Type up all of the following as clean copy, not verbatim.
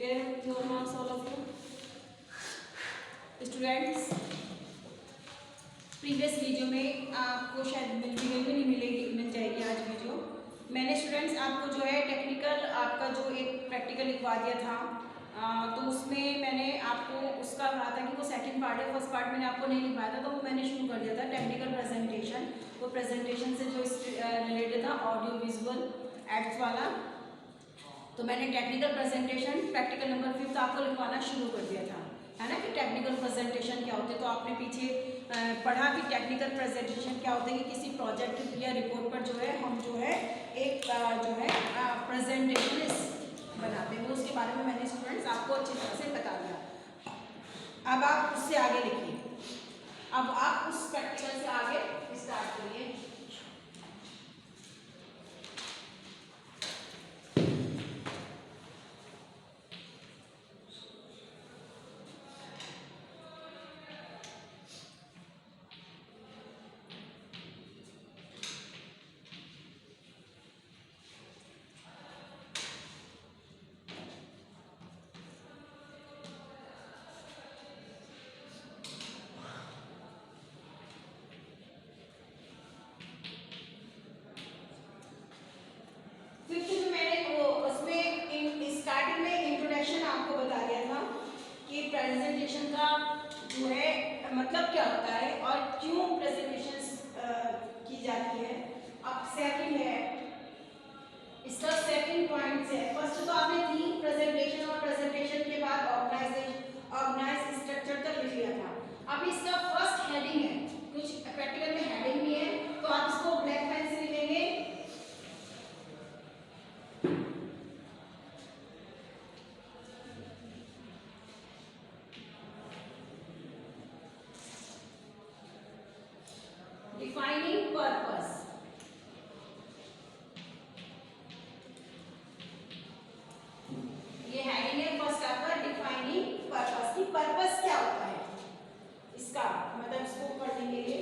Where your marks, all of you? Students, previous video में आपको शायद मिल भी गई, नहीं मिलेगी, मिल जाएगी आज वीडियो। मैंने स्टूडेंट्स आपको जो है टेक्निकल आपका जो एक प्रैक्टिकल लिखवा दिया था, तो उसमें मैंने आपको उसका कहा था कि वो सेकंड पार्ट है, फर्स्ट पार्ट मैंने आपको नहीं लिखवाया था, तो वो मैंने शुरू कर दिया था टेक्निकल प्रेजेंटेशन। वो प्रेजेंटेशन से जो रिलेटेड था ऑडियो विजुअल एड्स वाला, तो मैंने टेक्निकल प्रेजेंटेशन प्रैक्टिकल नंबर 5 आपको लिखवाना शुरू कर दिया था, है ना, कि टेक्निकल प्रेजेंटेशन क्या होते हैं। तो आपने पीछे पढ़ा कि टेक्निकल प्रेजेंटेशन क्या होते हैं, कि किसी प्रोजेक्ट या रिपोर्ट पर जो है हम जो है एक जो है प्रेजेंटेशन बनाते हैं, तो उसके बारे में मैंने स्टूडेंट्स आपको अच्छी तरह से बता दिया। अब आप उससे आगे लिखिए, अब आप उस प्रैक्टिकल से आगे स्टार्ट करिए। आपको बता दिया था कि प्रेजेंटेशन का जो है मतलब क्या होता है और क्यों प्रेजेंटेशन की जाती है। अब सेकंड है, इसका सेकंड पॉइंट है, फर्स्ट तो आपने थी प्रेजेंटेशन और प्रेजेंटेशन के बाद ऑर्गेनाइज स्ट्रक्चर तक लिख लिया था। अब इसका फर्स्ट हेडिंग है, कुछ प्रैक्टिकल में हेडिंग भी है, तो आप इसको ब्लैक पेन से लिखेंगे। डिफाइनिंग पर्पस, ये हेडिंग है फर्स्ट आपका डिफाइनिंग पर्पस, की पर्पस क्या होता है इसका, मतलब इसको पढ़ने के लिए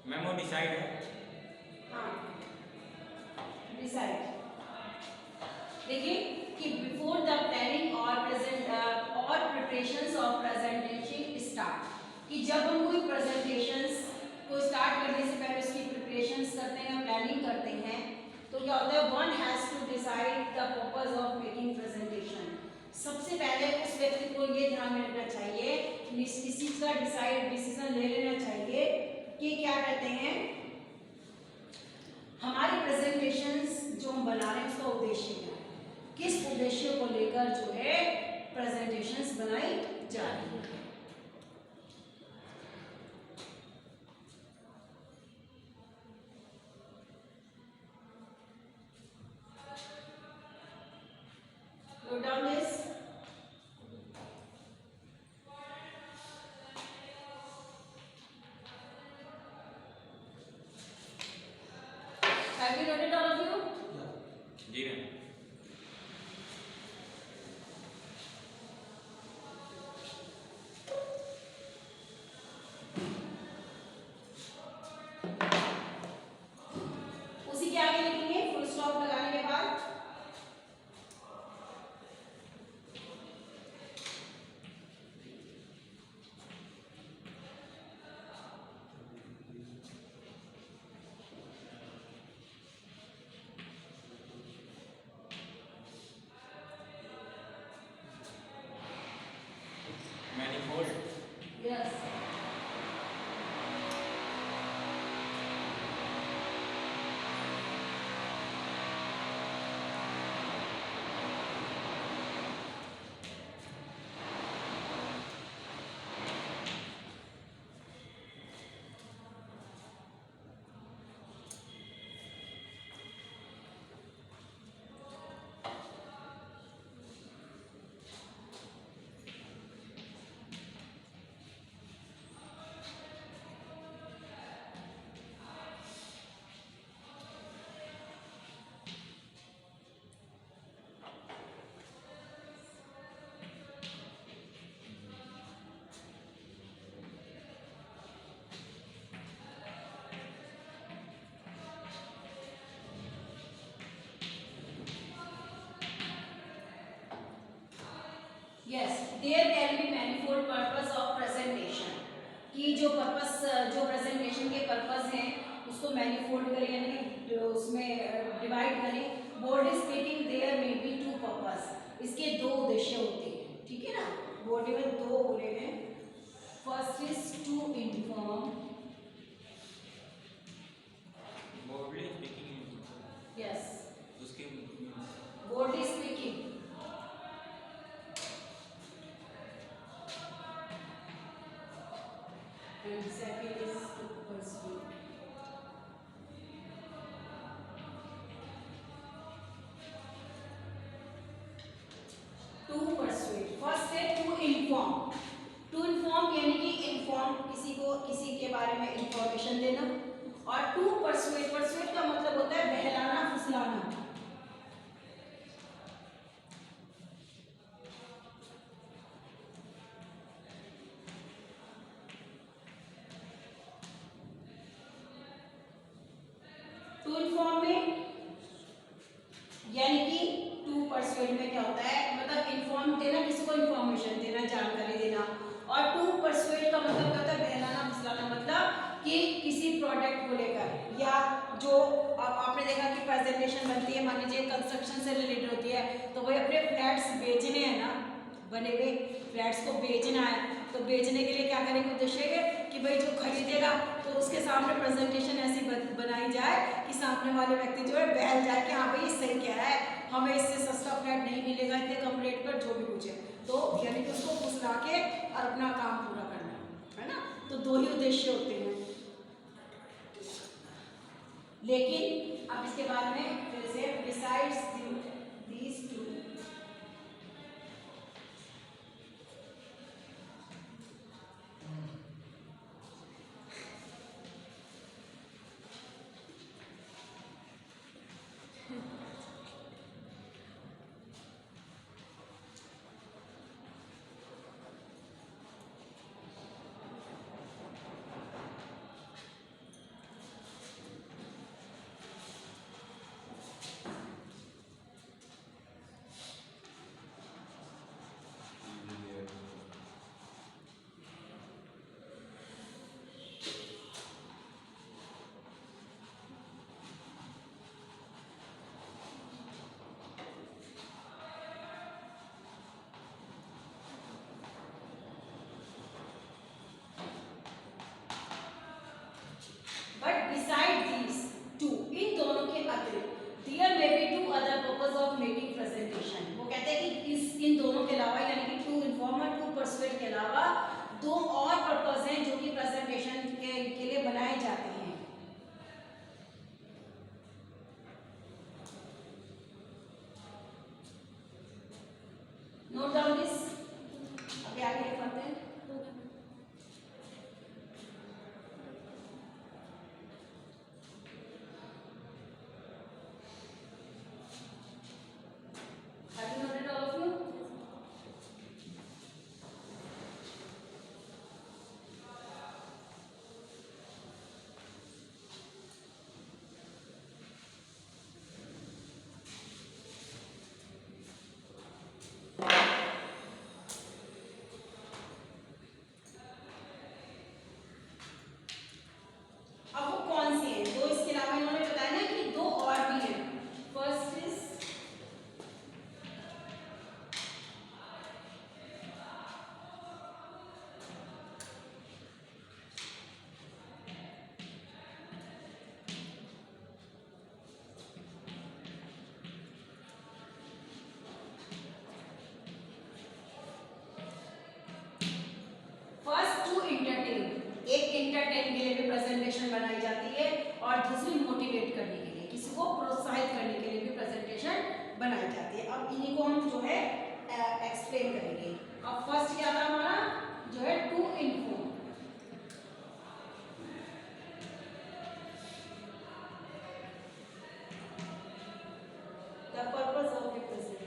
मेमो डिसाइड है। हाँ, डिसाइड देखिए कि बिफोर द प्लानिंग और प्रिपरेशंस ऑफ प्रेजेंटेशन स्टार्ट, कि जब हम कोई प्रेजेंटेशंस को स्टार्ट करने से पहले उसकी प्रिपरेशंस करते हैं, प्लानिंग करते हैं, तो क्या होता है, one has to decide the purpose of making presentation. सबसे पहले उस व्यक्ति को ये ध्यान में रखना चाहिए, इस चीज का डिसीजन ले लेना चाहिए कि क्या कहते हैं, हमारी प्रेजेंटेशंस जो हम बना रहे हैं उसका उद्देश्य क्या है, किस उद्देश्य को लेकर जो है प्रेजेंटेशंस बनाई जा रही है। Yes, there can be manifold purpose of presentation, कि जो पर्पस, जो प्रेजेंटेशन के पर्पस हैं उसको मैनिफोल्ड करें, यानी कि उसमें डिवाइड करें। Boldly speaking there may be two purpose, इसके दो उद्देश्य होते हैं, ठीक है ना। बोल्ड में दो बोले हैं, first is to inform, boldly speaking. Yes, उसके boldly speaking, and second is to persuade. To persuade, first है to inform. To inform यानी कि inform किसी को किसी के बारे में information देना, और to persuade, persuade का मतलब होता है बहलाना फुसलाना। टू इन्फॉर्म में यानी कि टू परसुएड में क्या होता है, मतलब इन्फॉर्म देना, किसी को इन्फॉर्मेशन देना, जानकारी देना। और टू परसुएड का मतलब क्या होता है, बहलाना फुसलाना, मतलब कि किसी प्रोडक्ट को लेकर, या जो अब आपने देखा कि प्रेजेंटेशन बनती है, मान लीजिए कंस्ट्रक्शन से रिलेटेड होती है, तो वही अपने फ्लैट्स बेचने हैं ना, बने हुए फ्लैट्स को बेचना है, तो बेचने के लिए क्या करेंगे, उद्देश्य है कि भाई जो खरीदेगा तो उसके सामने प्रेजेंटेशन ऐसी बनाई जाए कि सामने वाले व्यक्ति जो है बहल जाए कि हाँ भाई सही कह रहा है, हमें इससे सस्ता फ्लैट नहीं मिलेगा इतने कम रेट पर, जो भी कुछ है। तो यानी कि उसको फुसला के और अपना काम पूरा करना है ना। तो दो ही उद्देश्य होते हैं। लेकिन अब इसके बाद में फिर से besides these two, but beside these two, इन दोनों के अतिरिक्त there may be two other purpose of making presentation. वो कहते हैं कि इन दोनों के अलावा, यानी कि टू इन्फॉर्म और टू परसुएड के अलावा दो और पर्पस हैं जो कि प्रेजेंटेशन के लिए बनाए जाते हैं। नोट डाउन दिस, अभी आगे लिख पाते हैं। Have you noted all of you? अब वो कौन सी है, दो इसके अलावा इन्होंने बताया ना कि दो और भी हैं। First is first to entertain, एक इंटरटेन के लिए भी प्रेजेंटेशन बनाई जाती है, और दूसरी मोटिवेट करने के लिए, किसी को प्रोत्साहित करने के लिए भी प्रेजेंटेशन बनाई जाती है। अब इन्हीं को हम जो है एक्सप्लेन करेंगे। अब फर्स्ट क्या था हमारा, जो है to inform, the purpose of a presentation.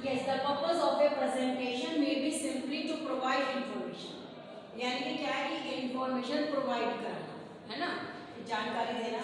Yes, the purpose of a presentation may be simply to provide information. यानी कि क्या है कि इंफॉर्मेशन प्रोवाइड करना, है ना, जानकारी देना.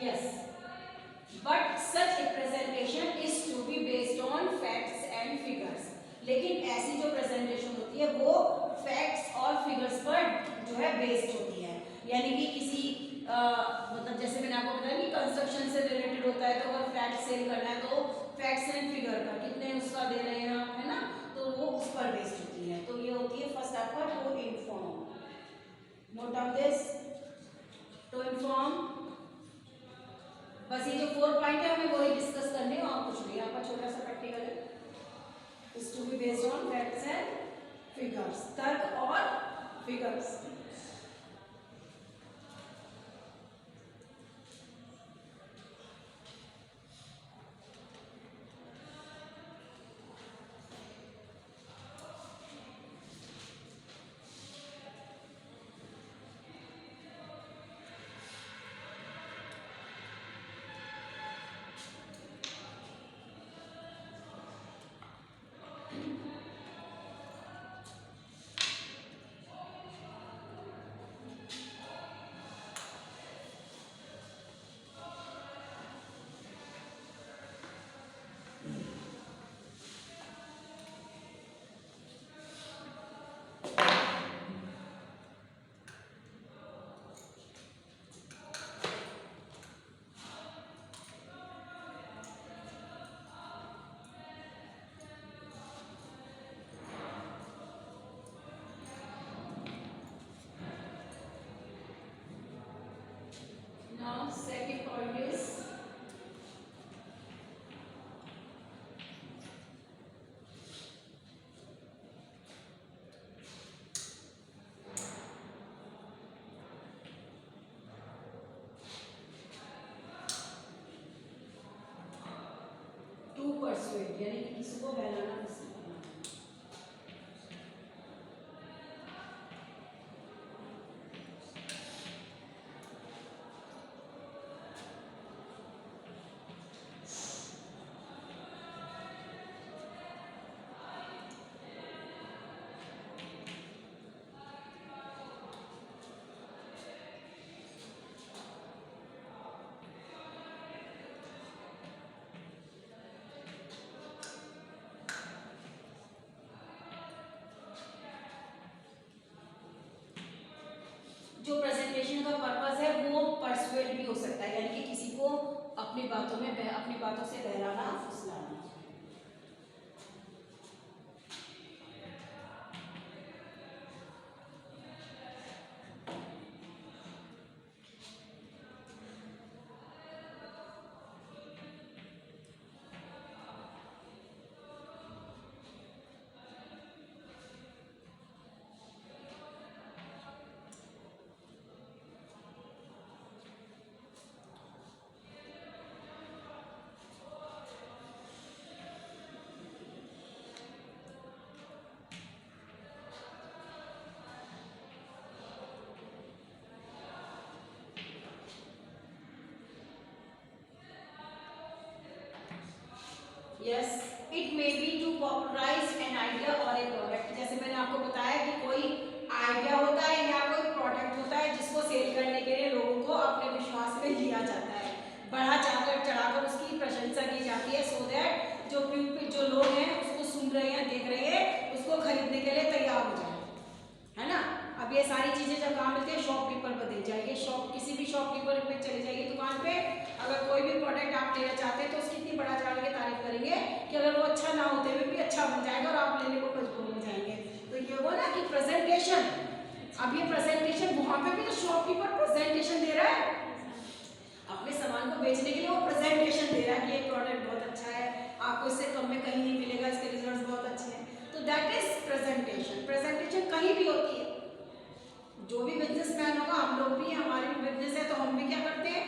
Yes, but such a presentation is to be based on facts and figures. लेकिन ऐसी जो प्रेजेंटेशन होती है वो फैक्ट्स और फिगर्स पर जो है बेस्ड होती है. यानी कि किसी मतलब जैसे मैंने आपको बताया कि कंस्ट्रक्शन से रिलेटेड होता है, तो अगर फैक्ट सेल करना है तो फैक्ट्स एंड फिगर का कितने उसका दे रहे हैं आप, है ना, तो वो उस पर बेस्ड होती है. तो ये होती है फर्स्ट आपका to inform. Note down this, to inform. बस ये जो 4 पॉइंट है हमें वही डिस्कस करने हैं और कुछ नहीं. आपका छोटा सा प्रैक्टिकल है. Is to be based on facts and figures, तर्क और figures. Now second point is to persuade, यानी कि किसी को बहलाना, किसी को. जो प्रेजेंटेशन का पर्पस है वो परसुएड भी हो सकता है, यानी कि किसी को अपनी बातों में अपनी बातों से बहलाना, फुसलाना. Yes, it may be to popularize an idea or a product. जैसे मैंने आपको बताया कि कोई आइडिया होता है या कोई प्रोडक्ट होता है जिसको सेल करने के लिए लोगों को अपने विश्वास में लिया जाता है, बढ़ा चढ़ाकर उसकी प्रशंसा की जाती है, सो दैट जो लोग हैं उसको सुन रहे हैं, देख रहे हैं, उसको खरीदने के लिए तैयार हो जाए, है ना. अब ये सारी चीजें चीज़ें कहाँ मिलती है, शॉपकीपर पर दे जाइए, किसी भी शॉपकीपर पे चले जाइए दुकान पे, अगर कोई भी प्रोडक्ट आप लेना चाहते हैं तो उसकी इतनी बड़ा चढ़ा के तारीफ करेंगे कि अगर वो अच्छा ना होते हुए भी अच्छा बन जाएगा और आप लेने को मजबूर हो जाएंगे। तो ये वो ना कि प्रेजेंटेशन, अब ये प्रेजेंटेशन वहाँ पे भी तो शॉपकीपर प्रेजेंटेशन दे रहा है, अपने सामान को बेचने के लिए वो प्रेजेंटेशन दे रहा है कि ये प्रोडक्ट बहुत अच्छा है, आपको इससे कम में कहीं नहीं मिलेगा, इसके रिजल्ट्स बहुत अच्छे हैं। तो दैट इज प्रेजेंटेशन। प्रेजेंटेशन कहीं भी होती है, जो भी बिजनेसमैन होगा, हम लोग भी, हमारी भी बिजनेस है तो हम भी क्या करते हैं,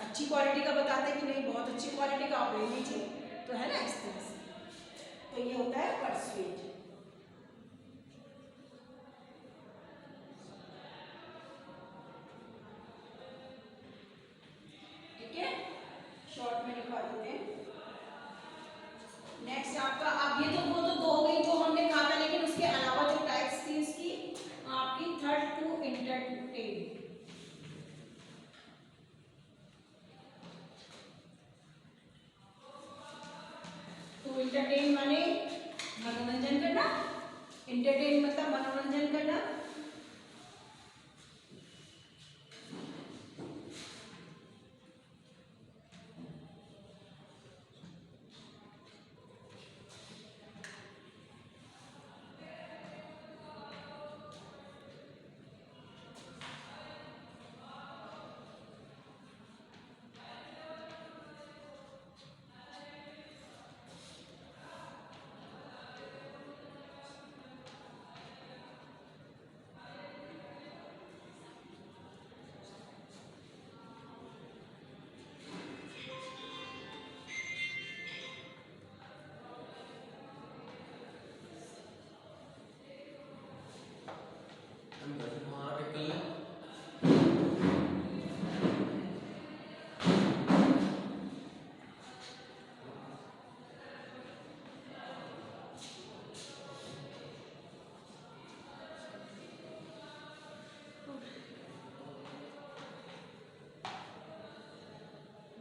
अच्छी क्वालिटी का बताते हैं कि नहीं बहुत अच्छी क्वालिटी का आप ले लीजिए, तो है ना इस तरह से। तो ये होता है परसुएट। ठीक है, शॉर्ट में लिखवा देते हैं। नेक्स्ट आपका, अब ये तो वो तो दो हो गई जो हमने कहा था, लेकिन उसके अलावा जो टाइप्स थी इसकी आपकी, थर्ड टू एंटरटेन। तो एंटरटेन माने मनोरंजन करना, एंटरटेन मतलब मनोरंजन करना।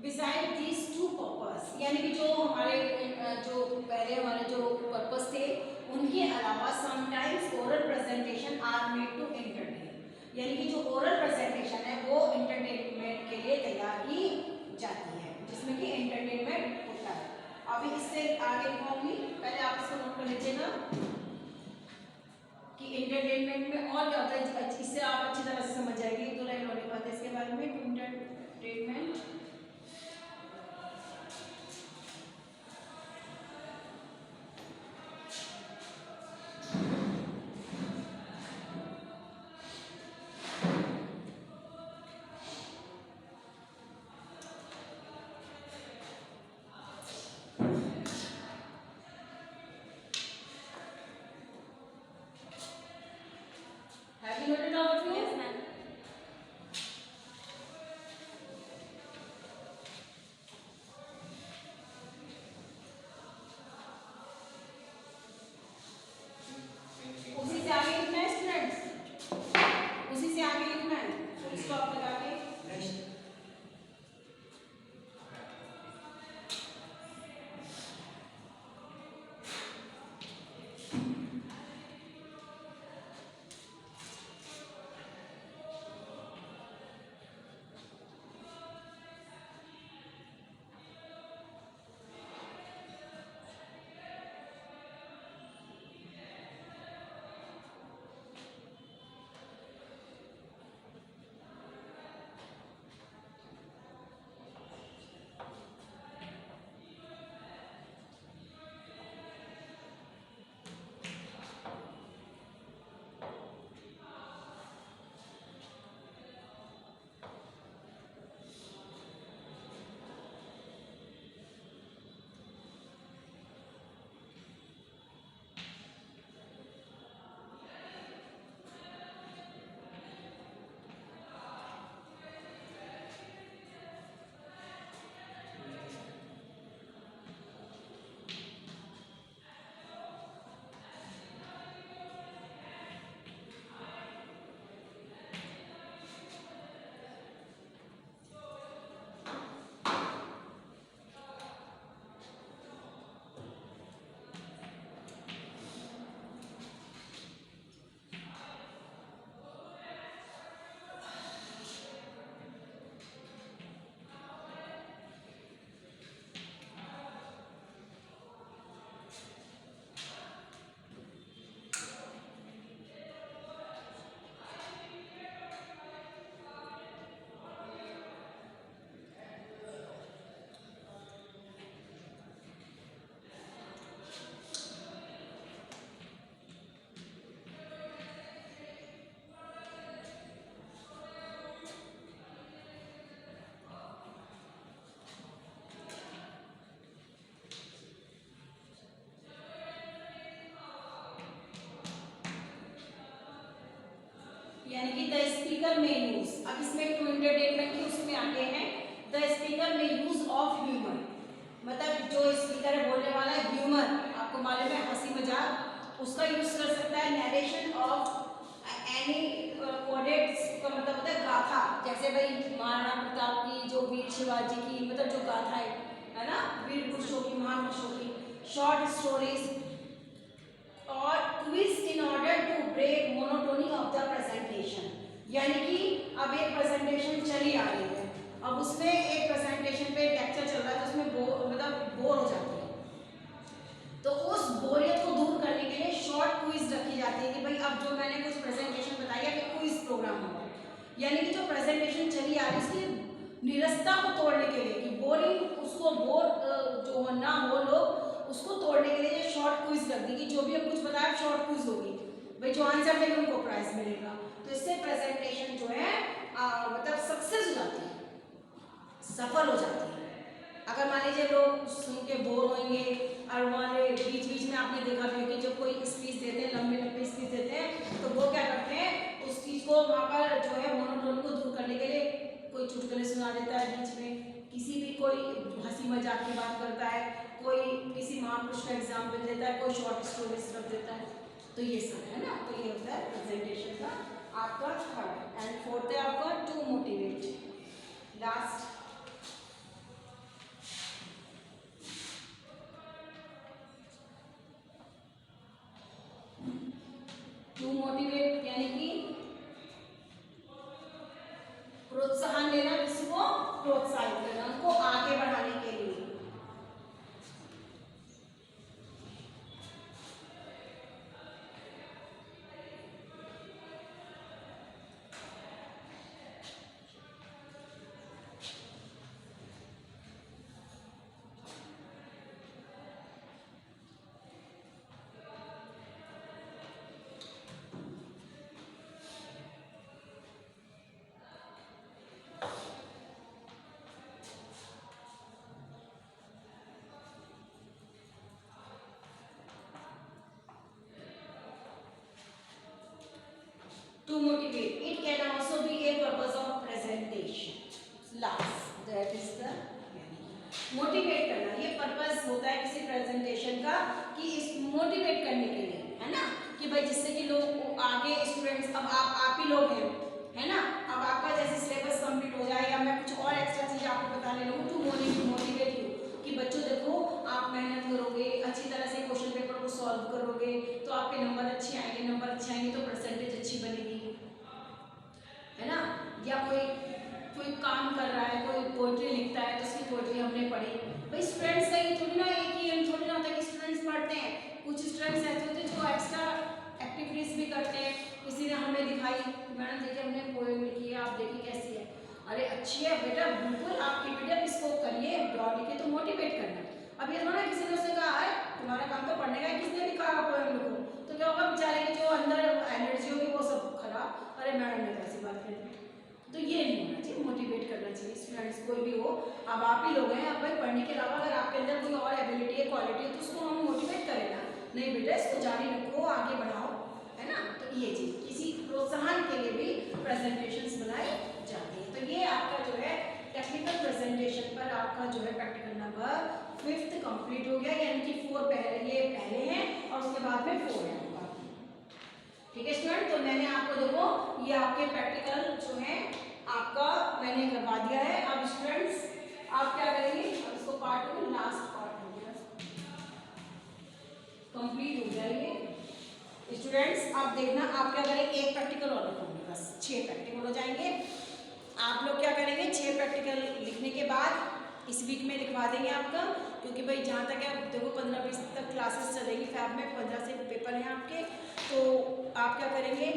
Beside these two purpose, यानी कि जो हमारे जो पहले हमारे जो पर्पस थे उनके अलावा sometimes oral presentation are made to entertain, यानी कि जो ओरल प्रेजेंटेशन है वो एंटरटेनमेंट के लिए तैयार की जाती है, जिसमें कि एंटरटेनमेंट होता है। अभी इससे आगे कहूँगी, पहले आप इसको नोट कर लीजिएगा कि एंटरटेनमेंट में और क्या होता है, इससे आप अच्छी तरह से समझ जाएंगे। एक दो लाइन और लिखवाते हैं इसके बारे में। Entertainment have you noted all of you? Yes, ma'am. उसी से आगे लिखना है स्टूडेंट्स, उसी से आगे लिखना है, फुल स्टॉप लगा के। यानी कि द स्पीकर में यूज, अब इसमें टू एंटरटेनमेंट की उसमें आगे हैं द स्पीकर में यूज ऑफ ह्यूमर, मतलब जो स्पीकर है बोलने वाला है ह्यूमर, आपको मालूम है हंसी मजाक, उसका यूज कर सकता है नरेशन ऑफ एनी कोडेट्स का मतलब होता है गाथा, जैसे भाई महाराणा प्रताप की, जो वीर शिवाजी की, मतलब जो गाथा है ना, वीर पुरुषों की, महान पुरुषों की, शॉर्ट स्टोरीज और quiz in order to break monotony of the presentation, यानी कि अब एक प्रेजेंटेशन चली आ रही है, अब उसमें एक प्रेजेंटेशन पे लेक्चर चल रहा है तो उसमें बोर हो जाती है, तो उस बोरियत को दूर करने के लिए शॉर्ट क्विज रखी जाती है कि भाई अब जो मैंने कुछ प्रेजेंटेशन बताई है कि क्विज प्रोग्राम होगा, यानी कि जो प्रेजेंटेशन चली आ रही है उसकी निरस्ता को तोड़ने के लिए कि बोरिंग उसको जो ना हो लोग उसको तोड़ने के लिए शॉर्ट क्विज रख दी कि जो भी हम कुछ बताया शॉर्ट क्विज होगी, भाई जो आंसर देंगे उनको प्राइज मिलेगा, तो इससे प्रेजेंटेशन जो है मतलब सक्सेस हो जाती है, सफल हो जाती है। अगर मान लीजिए लोग सुन के बोर होंगे और हमारे बीच बीच में आपने देखा भी कि जब कोई स्पीच देते हैं, लंबे लंबे स्पीच देते हैं, तो वो क्या करते हैं उस चीज़ को वहाँ पर जो है मोनोटोनी को दूर करने के लिए कोई चुटकुले सुना देता है बीच में, किसी भी कोई हंसी मजाक की बात करता है, कोई किसी महापुरुष का एग्जाम्पल देता है, कोई शॉर्ट स्टोरीज रख देता है, तो ये सब है ना, तो ये होता है प्रेजेंटेशन का आपका थर्ड एंड फोर्थ है आपका to motivate, last to motivate यानी कि प्रोत्साहन देना, किसको प्रोत्साहित करना, उनको आगे बढ़ाने के लिए। To motivate, it can also be a purpose of presentation. Last, that is the motivate करना, ये पर्पस होता है किसी प्रेजेंटेशन का कि इस मोटिवेट करने के लिए, है ना, कि भाई जिससे कि लोग आगे स्टूडेंट्स, अब आप ही लोग हैं, है ना, अब आपका जैसे सिलेबस कंप्लीट हो जाए या मैं कुछ और एक्स्ट्रा चीज़ आपको बताने लगूँ टू मोटिवेट यू कि बच्चों देखो आप मेहनत करोगे, अच्छी तरह से क्वेश्चन पेपर को सॉल्व करोगे तो आपके नंबर अच्छे आएंगे, नंबर अच्छे आएंगे तो परसेंटेज अच्छी बनेगी, है ना, या कोई काम कर रहा है, कोई पोइट्री लिखता है तो उसकी पोइट्री हमने पढ़ी, भाई स्टूडेंट्स का ये थोड़ी ना एक ही एम थोड़ी ना होता है कि स्टूडेंट्स पढ़ते हैं, कुछ स्टूडेंट्स ऐसे होते हैं जो एक्स्ट्रा एक्टिविटीज भी करते हैं, किसी ने हमें दिखाई, मैडम देखिए हमने पोएम लिखी है, आप देखिए कैसी है, अरे अच्छी है बेटा, बिल्कुल आपकी मीडियम इसको करिए, ड्रॉ लिखे, तो मोटिवेट करना। अब ये थोड़ा किसी ने उसने कहा है तुम्हारा काम तो पढ़ने का है, किसने लिखा पोएम लिखो, तो क्या होगा बेचारे की जो अंदर एनर्जी होगी वो सब खराब, अरे मैडम ने कैसी बात करी, तो ये नहीं होना चाहिए, मोटिवेट करना चाहिए स्टूडेंट्स, कोई भी हो, अब आप ही लोग हैं, अब भाई पढ़ने के अलावा अगर आपके अंदर कोई और एबिलिटी है, क्वालिटी है, तो उसको हम मोटिवेट करें ना, नहीं बेटा इसको जारी रखो, आगे बढ़ाओ, है ना, तो ये चीज़ किसी प्रोत्साहन के लिए भी प्रेजेंटेशंस बनाई जाती है। तो ये आपका जो है टेक्निकल प्रेजेंटेशन पर आपका जो है प्रैक्टिकल नंबर 5th कंप्लीट हो गया, यानी कि 4 पहले हैं और उसके बाद में 4 है आपका, ठीक है स्टूडेंट। तो मैंने आपको देखो ये आपके प्रैक्टिकल जो है आपका मैंने करवा दिया है। अब स्टूडेंट्स आप क्या करेंगे, अब इसको पार्ट में लास्ट पार्ट हो गया, कंप्लीट हो गया ये स्टूडेंट्स। आप देखना आप क्या करेंगे, एक प्रैक्टिकल और लिखोगे, बस 6 प्रैक्टिकल हो जाएंगे। आप लोग क्या करेंगे, 6 प्रैक्टिकल लिखने के बाद इस वीक में लिखवा देंगे आपका, क्योंकि भाई जहाँ तक है देखो 15-20 तक क्लासेस चलेगी, फैब में 15 से पेपर हैं आपके, तो आप क्या करेंगे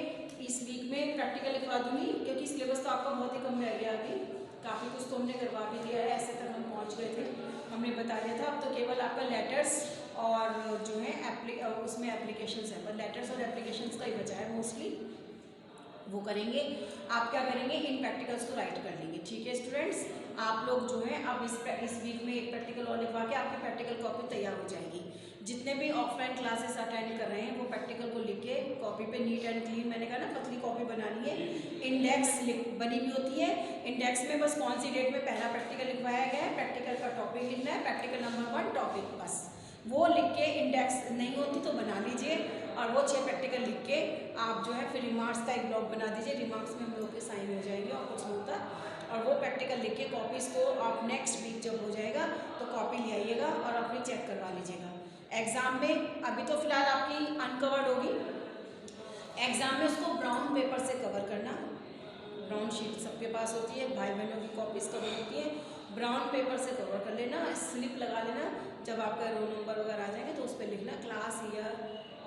इस वीक में प्रैक्टिकल लिखवा दूंगी, क्योंकि सिलेबस तो आपका बहुत ही कम रह गया, अभी काफ़ी कुछ तो हमने करवा भी दिया है, ऐसे तक हम पहुँच गए थे, हमने बता दिया था। अब तो केवल आपका लेटर्स और जो है उसमें एप्लीकेशंस है, पर लेटर्स और एप्लीकेशंस का ही बचा है मोस्टली, वो करेंगे। आप क्या करेंगे, इन प्रैक्टिकल्स को राइट कर लेंगे, ठीक है स्टूडेंट्स। आप लोग जो है अब इस वीक में एक प्रैक्टिकल और लिखवा के आपकी प्रैक्टिकल कॉपी तैयार हो जाएगी। जितने भी ऑफलाइन क्लासेस अटेंड कर रहे हैं वो प्रैक्टिकल को लिख के कॉपी पे नीट एंड क्लीन, मैंने कहा ना पतली कॉपी बनानी है, इंडेक्स बनी हुई होती है। इंडेक्स में बस कौन सी डेट में पहला प्रैक्टिकल लिखवाया गया है, प्रैक्टिकल का टॉपिक लिखना है, प्रैक्टिकल नंबर 1 टॉपिक, बस वो लिख के इंडेक्स नहीं होती तो बना लीजिए और वो 6 प्रैक्टिकल लिख के आप जो है फिर रिमार्क्स का एक ब्लॉग बना दीजिए। रिमार्क्स में हम लोग के साइन हो जाएंगे और कुछ नहीं होता। और वो प्रैक्टिकल लिख के कॉपीज़ को आप नेक्स्ट वीक जब हो जाएगा तो कॉपी ले आइएगा और अपनी चेक करवा लीजिएगा। एग्ज़ाम में अभी तो फ़िलहाल आपकी अनकवर्ड होगी, एग्ज़ाम में उसको ब्राउन पेपर से कवर करना। ब्राउन शीट सबके पास होती है, भाई बहनों की कॉपीज़ कवर होती है, ब्राउन पेपर से कवर कर लेना, स्लिप लगा लेना। जब आपका रोल नंबर वगैरह आ जाएंगे तो उस पर लिखना क्लास ईयर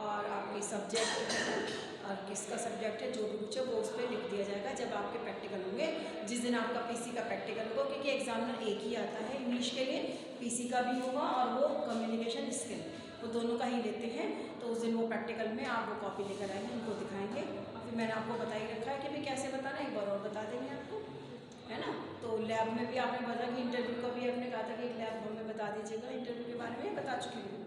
और आपकी सब्जेक्ट और किसका सब्जेक्ट है, जो भी कुछ है वो उस पर लिख दिया जाएगा जब आपके प्रैक्टिकल होंगे। जिस दिन आपका पीसी का प्रैक्टिकल होगा, क्योंकि एग्जामिनर एक ही आता है इंग्लिश के लिए, पीसी का भी होगा और वो कम्युनिकेशन स्किल, वो दोनों का ही लेते हैं। तो उस दिन वो प्रैक्टिकल में आप वो कॉपी लेकर आएंगे, उनको दिखाएंगे। फिर मैंने आपको बता ही रखा है कि भाई कैसे बताना, एक बार और बता देंगे आपको, है ना। तो लैब में भी आपने बोला कि इंटरव्यू का भी आपने कहा था कि एक लैब हमें बता दीजिएगा। इंटरव्यू के बारे में बता चुकी हूँ,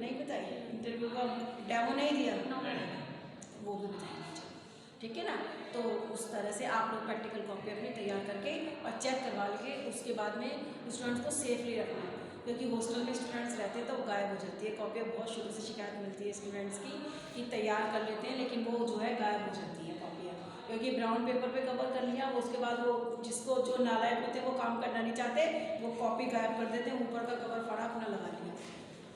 नहीं बताइए, इंटरव्यू का डेमो नहीं दिया, वो भी बताएंगे, ठीक है ना। तो उस तरह से आप लोग प्रैक्टिकल कॉपी अपनी तैयार करके और चेक करवा लीजिए। उसके बाद में स्टूडेंट्स को सेफली रखना है, क्योंकि हॉस्टल में स्टूडेंट्स रहते हैं तो गायब हो जाती है कॉपी। बहुत शुरू से शिकायत मिलती है स्टूडेंट्स की कि तैयार कर लेते हैं लेकिन वो जो है गायब हो जाती है कॉपियाँ, क्योंकि ब्राउन पेपर पे कवर कर लिया, उसके बाद वो जिसको जो नालायक होते हैं वो काम करना नहीं चाहते, वो कॉपी गायब कर देते हैं, ऊपर का कवर फाड़ा अपना लगा लिया,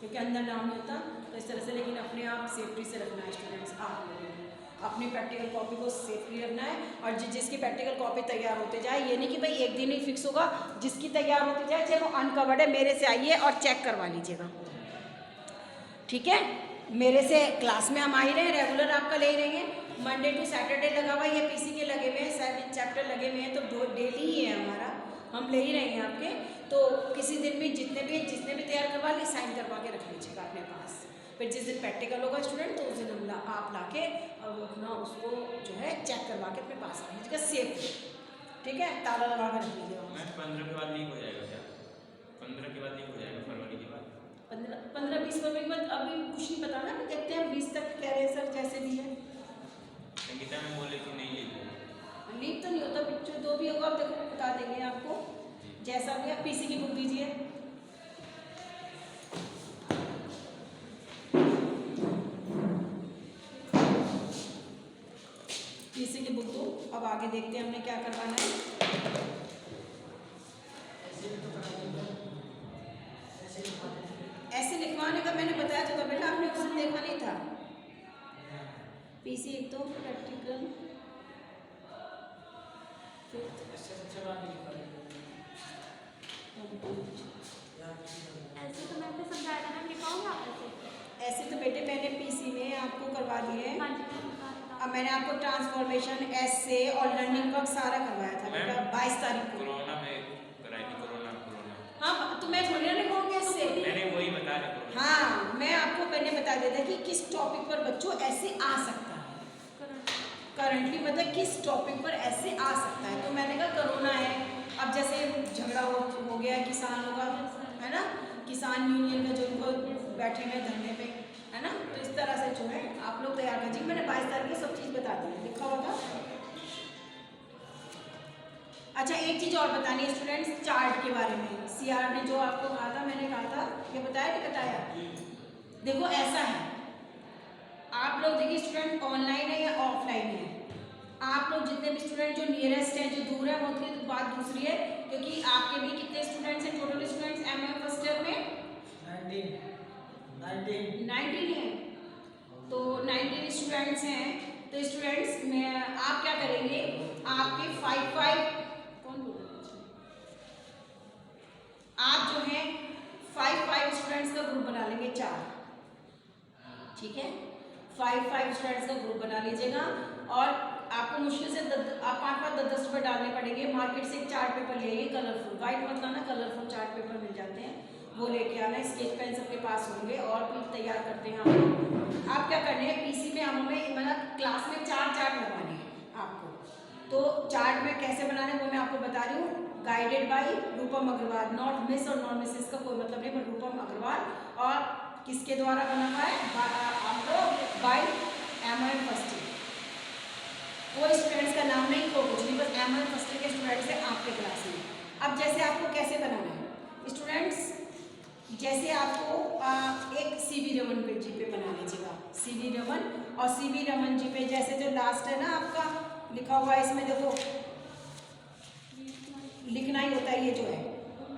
क्योंकि अंदर नाम नहीं होता। तो इस तरह से, लेकिन अपने आप सेफ्टी से रखना है स्टूडेंट्स, आप लोगों को अपनी प्रैक्टिकल कॉपी को सेफली रखना है। और जिसकी प्रैक्टिकल कॉपी तैयार होते जाए, ये नहीं कि भाई एक दिन ही फिक्स होगा, जिसकी तैयार होती जाए, चाहे वो अनकवर्ड है, मेरे से आइए और चेक करवा लीजिएगा, ठीक है। मेरे से क्लास में हम आ ही रहे हैं, रेगुलर आपका ले ही रहे हैं। मंडे टू सैटरडे लगा हुआ है, ये पीसी के लगे हुए हैं, 7 चैप्टर लगे हुए हैं, तो डेली ही है हमारा, हम ले ही रहे हैं आपके। तो किसी दिन भी जितने भी तैयार करवा ली, साइन करवा के रख लीजिएगा अपने पास। फिर जिस दिन प्रैक्टिकल होगा स्टूडेंट, तो उस दिन आप लाके और वो अपना उसको जो है चेक करवा के अपने पास रख लीजिएगा सेफ, ठीक है। ताला लगा कर रख लीजिएगा। 15 के बाद लीक हो जाएगा क्या? 15 के बाद लीक हो जाएगा, फरवरी के बाद? 15-20 फरवरी के बाद अभी कुछ नहीं पता ना, देखते हैं 20 तक कह रहे हैं सर, जैसे भी है। संगीता में बोले कि नहीं लीक होगा। लीक तो नहीं होता बच्चों, जो भी होगा देखो बता देंगे आपको, जैसा भी। आप पीसी की बुक दीजिए, पीसी की बुक दो। अब आगे देखते हैं हमने क्या करवाना है। ऐसे लिखवाने का मैंने बताया था बेटा, आपने उस दिन देखा नहीं था। पीसी एक तो प्रैक्टिकल ऐसे तो मैंने समझाया था ना, लिखाऊंगा ऐसे तो बेटे मैंने पीसी में आपको करवा दिए हैं। हाँ जी मैम, बता देता अब मैंने आपको ट्रांसफॉर्मेशन, एसे और लर्निंग वर्क सारा करवाया था बेटा 22 तारीख को। कोरोना में कराई थी, कोरोना। हाँ तो मैं थोड़ी ना लिखूंगी इससे, मैंने वही बता रहा। हाँ मैं आपको पहले बता देता कि किस टॉपिक पर बच्चों ऐसे आ सकता है, करंटली मतलब किस टॉपिक पर ऐसे आ सकता है। तो मैंने कहा कोरोना है, अब जैसे झगड़ा हो गया किसानों का, है ना, किसान यूनियन का जो उनको बैठे हुए धरने पे, है ना। तो इस तरह से जो है आप लोग तैयार कीजिए। मैंने 22 तारीख की सब चीज़ बता दी, लिखा हुआ था। अच्छा एक चीज़ और बतानी है स्टूडेंट्स, चार्ट के बारे में। सीआर ने जो आपको कहा था, मैंने कहा था, ये बताया नहीं बताया? देखो ऐसा है, आप लोग देखिए स्टूडेंट ऑनलाइन है या ऑफलाइन है, आप लोग जितने भी स्टूडेंट जो नियरेस्ट हैं, जो दूर है, वो उनकी बात दूसरी है, क्योंकि आपके भी कितने स्टूडेंट्स हैं total students MA first year में? 19 है। तो 19 स्टूडेंट्स हैं। तो स्टूडेंट्स में आप क्या करेंगे, आपके 5 कौन बोल रहा है, आप जो है 5 स्टूडेंट्स का ग्रुप बना लेंगे, 4, ठीक है। 5 स्टूडेंट्स का ग्रुप बना लीजिएगा और आपको मुश्किल से आप 5 10 रुपये डालने पड़ेंगे। मार्केट से एक चार्ट पेपर ले आइए, कलरफुल, वाइट मत लाना, कलरफुल चार्ट पेपर मिल जाते हैं, वो लेके आना। स्केच पेन सबके पास होंगे और भी तैयार करते हैं हम लोग। आप क्या करने हैं, पीसी में हमें मतलब क्लास में 4 चार्ट लगवाने हैं आपको। तो चार्ट में कैसे बनाने वो मैं आपको बता रही हूँ। Guided by Rupam Agarwal, not Miss और नॉन मिसेस का कोई मतलब नहीं, बट रूपम अग्रवाल। और किसके द्वारा बना हुआ है आपको, बाय एमआईएम फर्स्ट ईयर, कोई स्टूडेंट्स का नाम नहीं, कोई कुछ नहीं, बस M1 फर्स्ट ईयर के स्टूडेंट्स हैं आपके क्लास में। अब जैसे आपको कैसे बनाना है स्टूडेंट्स, जैसे आपको एक CV रमन जी पे बना लीजिएगा, CV रमन, और CV रमन जी पे जैसे जो लास्ट है ना आपका लिखा हुआ है, इसमें देखो लिखना ही होता है, ये जो है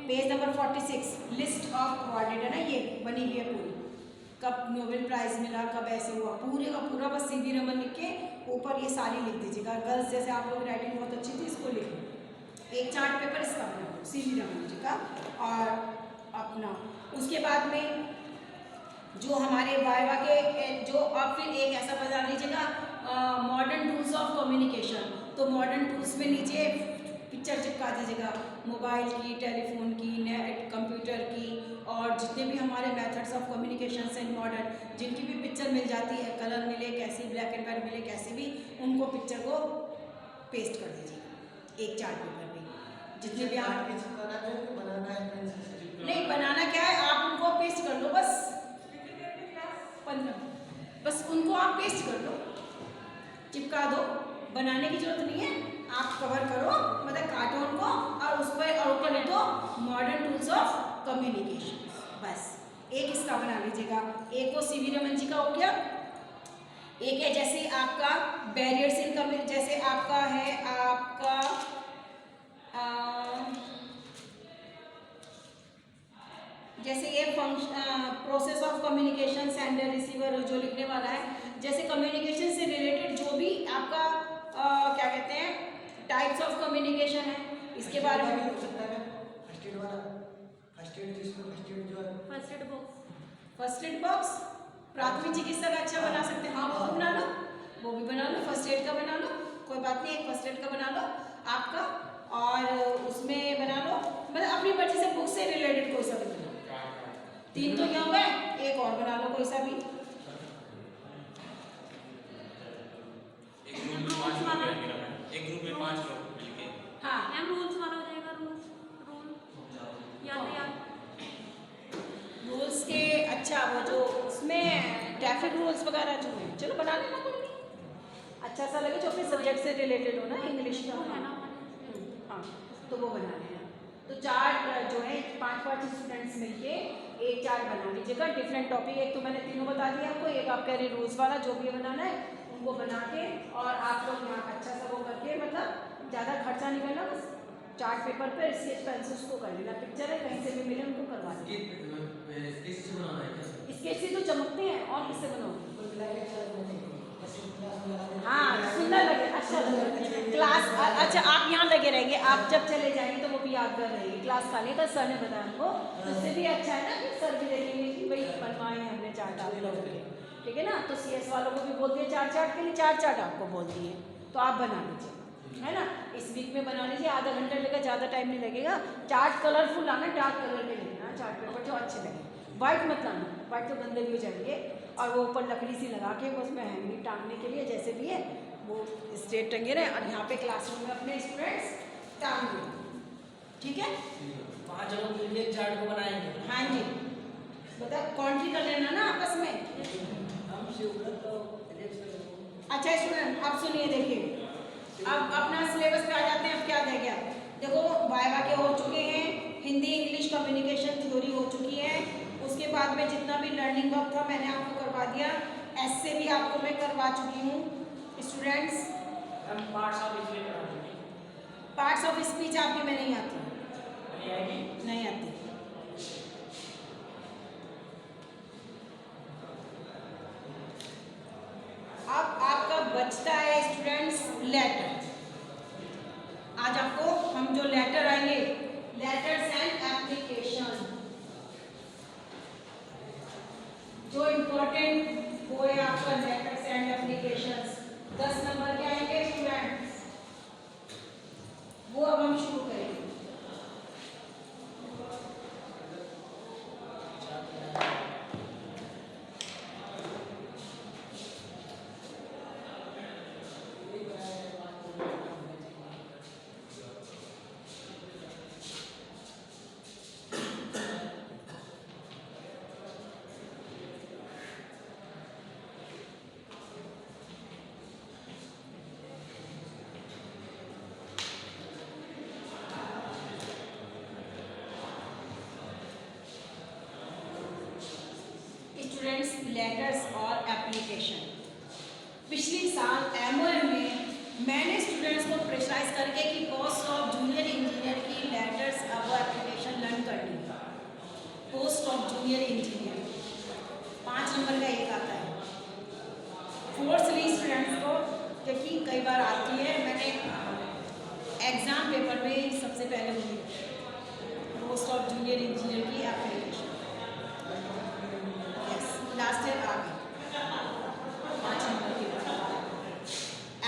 page number 46 list of awarded है ना, ये बनी हुई है पूरी, कब नोबेल प्राइज मिला, कब ऐसे हुआ, पूरे का पूरा बस CV रमन लिख के ऊपर ये सारी लिख दीजिएगा। गर्ल्स जैसे आप लोग राइटिंग बहुत अच्छी थी, इसको लिखो, एक चार्ट पेपर इसका बनाओ CV रमन जी का। और अपना उसके बाद में जो हमारे वाइवा के जो अब फिर एक ऐसा बता लीजिएगा मॉडर्न टूल्स ऑफ कम्युनिकेशन, तो मॉडर्न टूल्स में नीचे पिक्चर चिपका दीजिएगा, मोबाइल की, टेलीफोन की, नेट, कंप्यूटर की, और जितने भी हमारे मेथड्स ऑफ कम्युनिकेशन हैं मॉडर्न, जिनकी भी पिक्चर मिल जाती है, कलर मिले कैसी, ब्लैक एंड वाइट मिले कैसे भी, उनको पिक्चर को पेस्ट कर दीजिएगा एक चार्ट पेपर पे, जितने भी आप नहीं बनाना क्या है, आप उनको पेस्ट कर लो बस 15, बस उनको आप पेस्ट कर लो, चिपका दो, बनाने की जरूरत नहीं है, आप कवर करो, मतलब काटो उनको और उस पर और ऊपर लिख दो मॉडर्न टूल्स ऑफ कम्युनिकेशन, बस एक इसका बना लीजिएगा। एक वो CV रमन जी का हो गया, एक है जैसे आपका बैरियर्स इन कम्युनिकेशन, जैसे आपका है आपका जैसे ये process of communication, sender receiver जो लिखने वाला है, जैसे कम्युनिकेशन से रिलेटेड जो भी आपका क्या कहते हैं टाइप्स ऑफ कम्युनिकेशन है, इसके बारे में फर्स्ट एड बॉक्स प्राथमिक चिकित्सा का अच्छा बना सकते हैं, हाँ वो बना लो, वो भी बना लो, फर्स्ट एड का बना लो, कोई बात नहीं, एक फर्स्ट एड का बना लो आपका, और उसमें बना लो मतलब अपनी मर्जी से बुक से रिलेटेड कोई सा भी बना लो, 3 तो क्या हो गए, एक और बना लो कोई सा भी। एक ग्रुप में 5 लोग मिलके, हाँ मैम रूल्स वाला हो जाएगा, रूल यातायात रूल्स के, अच्छा वो जो उसमें ट्रैफिक रूल्स वगैरह जो है, चलो बना लेना, कोई नहीं अच्छा सा लगे जो अपने सब्जेक्ट से रिलेटेड हो ना, इंग्लिश का है ना हाँ, तो वो बना लेना। तो चार्ट जो है 5-5 स्टूडेंट्स मिलके एक चार्ट बना लीजिएगा, डिफरेंट टॉपिक, एक तो मैंने तीनों बता दिया आपको, एक आप कह रहे रूल्स वाला जो भी बनाना है उनको बना के, और आप लोग यहाँ अच्छा सा वो करके, मतलब ज़्यादा खर्चा नहीं करना, बस चार्ट पेपर पर स्केच पेंसिल्स को कर लेना, पिक्चर है कहीं से भी मिले उनको करवा लेना, स्केच से तो चमकते हैं और किससे बनाओगे, हाँ सुंदर लगे, अच्छा लगे क्लास, अच्छा आप यहाँ लगे रहेंगे, आप जब चले जाएंगे तो वो भी यादगार रहेगी, क्लास खाली है, सर ने बताया हमको, तो उससे भी अच्छा है ना कि सर भी देखेंगे कि भाई बनवाए हैं हमने चार्ट आप लोगों के, ठीक है ना, तो CS वालों को भी बोल दिए चार्ट के लिए, चार्ट आपको बोल दिए, तो आप बना लीजिए, है ना, इस वीक में बना लीजिए, आधा घंटा लगेगा, ज़्यादा टाइम नहीं लगेगा, चार्ट कलरफुल आना, डार्क कलर के लेना चार्ट पेपर जो अच्छे लगे, वाइट मत लाना, वाइट तो गंदे भी हो जाएंगे, और वो ऊपर लकड़ी सी लगा के उसमें हैंगिंग टांगने के लिए जैसे भी है वो स्ट्रेट टंगे रहे, और यहाँ पे क्लासरूम में अपने स्टूडेंट्स टांग दें, ठीक है, 5 लोग मिलके एक चार्ट को बनाएंगे। हाँ जी, मतलब कॉन्ट्री कर लेना ना आपस में। हम शिवकर तो अच्छा स्टूडेंट अब सुनिए, देखिए अब अपना सिलेबस पे आ जाते हैं, अब क्या रह गया, देखो वाइवा के हो चुके हैं, हिंदी इंग्लिश कम्युनिकेशन थ्योरी हो चुकी है, उसके बाद में जितना भी लर्निंग वर्क था मैंने आपको करवा दिया, ऐसे भी आपको मैं करवा चुकी हूँ स्टूडेंट्स, हम पार्ट्स ऑफ स्पीच बना चुके हैं। पार्ट्स ऑफ स्पीच आपकी में नहीं आती, नहीं आएगी? नहीं आती, अब आपका बचता है स्टूडेंट्स लेटर, आज आपको हम जो लेटर आएंगे, लेटर्स एंड एप्लीकेशन, जो इम्पोर्टेंट वो है आपका लेटर्स एंड एप्लीकेशंस, 10 नंबर के आएंगे स्टूडेंट्स, वो अब हम शुरू करेंगे। लेटर्स और एप्लीकेशन। पिछली साल MOM में मैंने स्टूडेंट्स को प्रेशराइज करके कि पोस्ट ऑफ जूनियर इंजीनियर की लेटर्स अब एप्लीकेशन लर्न करनी है। Post of junior engineer 5 number का एक आता है। फोर्सली स्टूडेंट्स को, क्योंकि कई बार आती है, मैंने एग्जाम पेपर में सबसे पहले मुझे पोस्ट ऑफ जूनियर इंजीनियर की एप्लीकेशन, यस लास्ट ईयर आ गई 5 नंबर की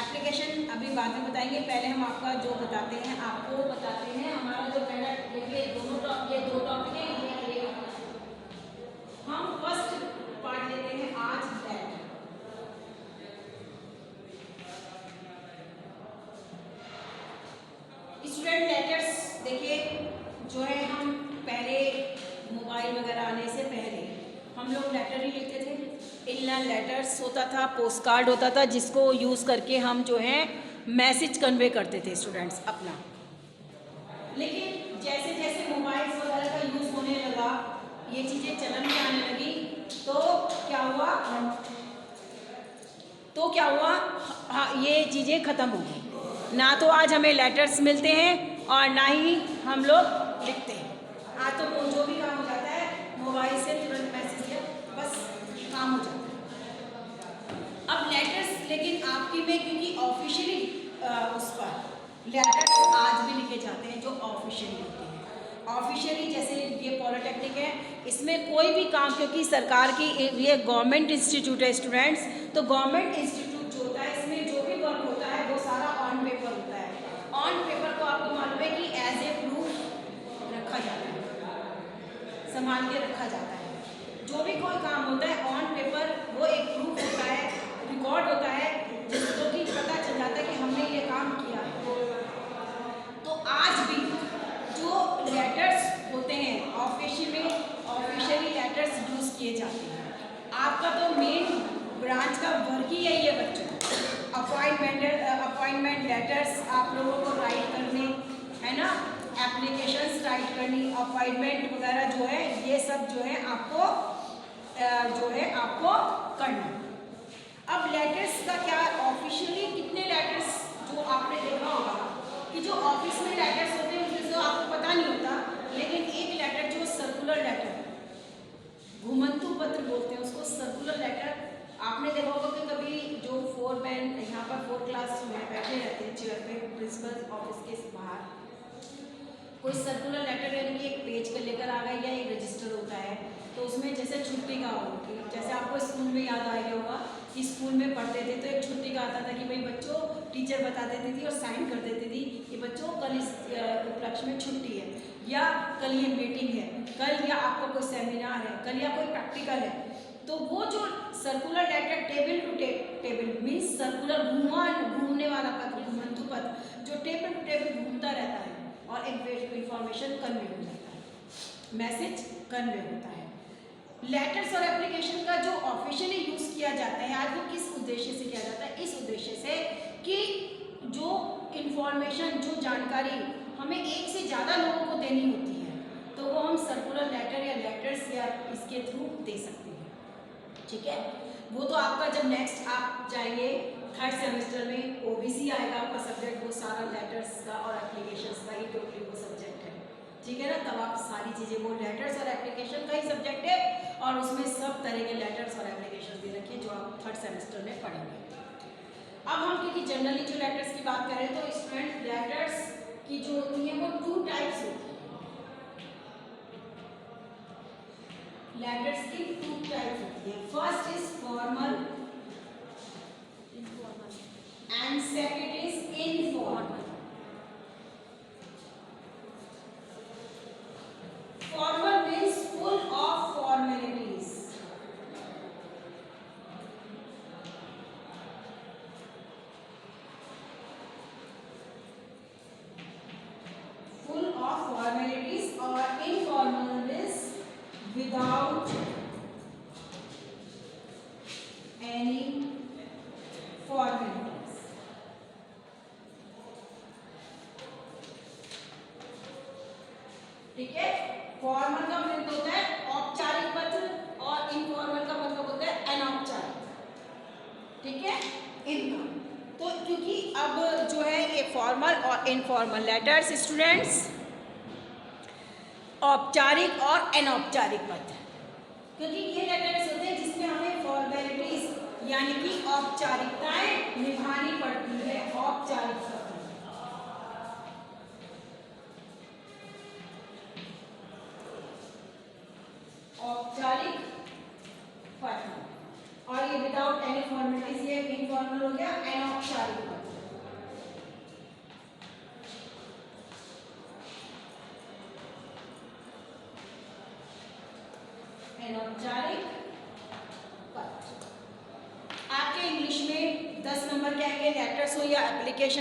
एप्लीकेशन। अभी बाद में बताएंगे, पहले हम आपका जो बताते हैं, आपको बताते हैं हमारा जो पहला, देखिए दोनों टॉपिक, ये 2 टॉपिक है, ये हम फर्स्ट पार्ट लेते हैं आज लेटर। स्टूडेंट लेटर्स देखिए जो है, हम पहले मोबाइल वगैरह आने से पहले हम लोग लेटर ही लिखते थे। इनलाइन लेटर्स होता था, पोस्ट कार्ड होता था, जिसको यूज़ करके हम जो है मैसेज कन्वे करते थे स्टूडेंट्स अपना। लेकिन जैसे जैसे मोबाइल्स वगैरह का यूज़ होने लगा, ये चीज़ें चलन में आने लगी, तो क्या हुआ, हाँ ये चीज़ें ख़त्म हो गई। ना तो आज हमें लेटर्स मिलते हैं और ना ही हम लोग लिखते हैं। आज तो जो भी काम हो जाता है मोबाइल से तुरंत मैसेज या बस काम हो जाता है। अब लेटर्स लेकिन आपकी में, क्योंकि ऑफिशियली उस पर लेटर्स आज भी लिखे जाते हैं जो ऑफिशियली होते हैं। ऑफिशियली जैसे ये पॉलिटेक्निक है, इसमें कोई भी काम, क्योंकि सरकार की ये गवर्नमेंट इंस्टीट्यूट है स्टूडेंट्स, तो गवर्नमेंट इंस्टीट्यूट जो होता है इसमें जो भी वर्क होता है वो सारा ऑन पेपर होता है। ऑन पेपर को आपको मालूम है कि एज ए प्रूफ रखा जाता है, संभाल के रखा जाता है। जो भी कोई काम होता है ऑन पेपर, वो एक प्रूफ होता है, रिकॉर्ड होता है, जिसको कि पता चल जाता है कि हमने ये काम किया है। तो आज भी जो लेटर्स होते हैं ऑफिशियली लेटर्स यूज़ किए जाते हैं। आपका तो मेन ब्रांच का वर्क ही यही है बच्चों, अपॉइंटमेंट लेटर्स आप लोगों को राइट करने, है ना, एप्लीकेशंस राइट करनी, अपॉइंटमेंट वगैरह जो है, ये सब जो है आपको करना। अब लेटर्स का क्या, ऑफिशियली कितने लेटर्स जो आपने देखा होगा कि जो ऑफिस में लेटर्स होते हैं उनसे तो आपको पता नहीं होता, लेकिन एक लेटर जो सर्कुलर लेटर, घुमंतु पत्र बोलते हैं उसको, सर्कुलर लेटर आपने देखा होगा कि कभी जो 4 मैन यहाँ पर 4 क्लास में बैठे रहते हैं चेयर पे प्रिंसिपल ऑफिस के बाहर, कोई सर्कुलर लेटर यानी कि एक पेज का लेकर आ गया या एक रजिस्टर होता है, तो उसमें जैसे छुट्टी का हो, जैसे आपको स्कूल में याद आया होगा कि स्कूल में पढ़ते थे तो एक छुट्टी का आता था कि भाई बच्चों, टीचर बता देती थी और साइन कर देती थी कि बच्चों कल इस उपलक्ष्य में छुट्टी है, या कल ये मीटिंग है, कल या आपका कोई सेमिनार है, कल या कोई प्रैक्टिकल है। तो वो जो circular letter table to table means circular घूमने वाला पत्र, घुमंतु पत्र, जो टेबल टू टेबल घूमता रहता है और एक इंफॉर्मेशन कन्वे हो जाता है, मैसेज कन्वे होता है। लेटर्स और एप्लीकेशन का जो ऑफिशियली यूज़ किया जाता है आज, वो किस उद्देश्य से किया जाता है? इस उद्देश्य से कि जो इंफॉर्मेशन, जो जानकारी हमें एक से ज़्यादा लोगों को देनी होती है, तो वो हम सर्कुलर लेटर या लेटर्स या इसके थ्रू दे सकते हैं। ठीक है, वो तो आपका जब नेक्स्ट आप जाएंगे 3rd सेमेस्टर में OBC आएगा आपका सब्जेक्ट, वो सारा लेटर्स का और एप्लीकेशंस का ही टोटली वो सब्जेक्ट है। ठीक है ना, तब आप सारी चीज़ें, वो लेटर्स और एप्लीकेशन का ही सब्जेक्ट है और उसमें सब तरह के लेटर्स और एप्लीकेशन दे रखे हैं जो आप 3rd सेमेस्टर में पढ़ेंगे। अब हम क्योंकि जनरली जो लेटर्स की बात करें तो स्टूडेंट लेटर्स की जो होती हैं वो 2 टाइप्स होती हैं। लेटर्स की 2 टाइप्स होती है। First is formal and second is informal. Formal means full of formalities, full of formalities, और informal means without any formalities। ठीक है, फॉर्मल का मतलब होता है औपचारिक पत्र और इनफॉर्मल का मतलब होता है है इनका। तो क्योंकि अब जो है ये फॉर्मल और इनफॉर्मल लेटर्स स्टूडेंट्स, औपचारिक और अनौपचारिक पद, क्योंकि ये लेटर्स होते हैं जिसमें हमें फॉर्मेलिटीज यानी कि औपचारिकताएं निभानी पड़ती है। औपचारिक पद, औपचारिक पद, और ये विदाउट एनी फॉर्मेलिटीज ये इनफॉर्मल हो गया अनौपचारिक पद। अनौपचारिक पद आपके इंग्लिश में 10 नंबर के आएंगे, लेटर्स हो या एप्लीकेशन